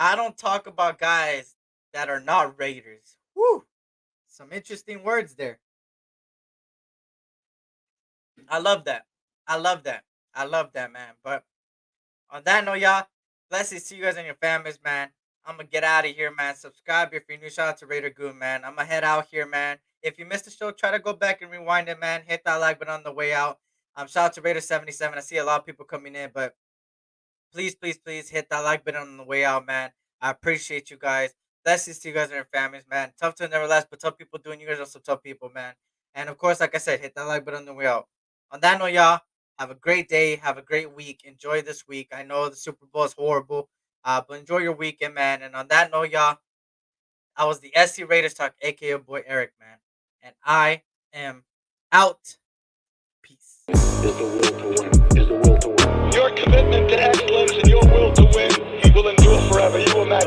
I don't talk about guys that are not Raiders. Woo! Some interesting words there. I love that. I love that, man. But on that note, y'all, blessings to you guys and your families, man. I'm going to get out of here, man. Subscribe if you're new. Shout out to Raider Goon, man. I'm going to head out here, man. If you missed the show, try to go back and rewind it, man. Hit that like button on the way out. Shout out to Raider77. I see a lot of people coming in, but please hit that like button on the way out, man. I appreciate you guys. Blessings to you guys and your families, man. Tough to never last, but tough people doing. You guys are some tough people, man. And of course, like I said, hit that like button on the way out. On that note, y'all, have a great day. Have a great week. Enjoy this week. I know the Super Bowl is horrible, but enjoy your weekend, man. And on that note, y'all, I was the SC Raiders Talk, a.k.a. your boy Eric, man. And I am out. Peace. Is the will to win. Is the will to win. Your commitment to excellence and your will to win will endure forever. You will not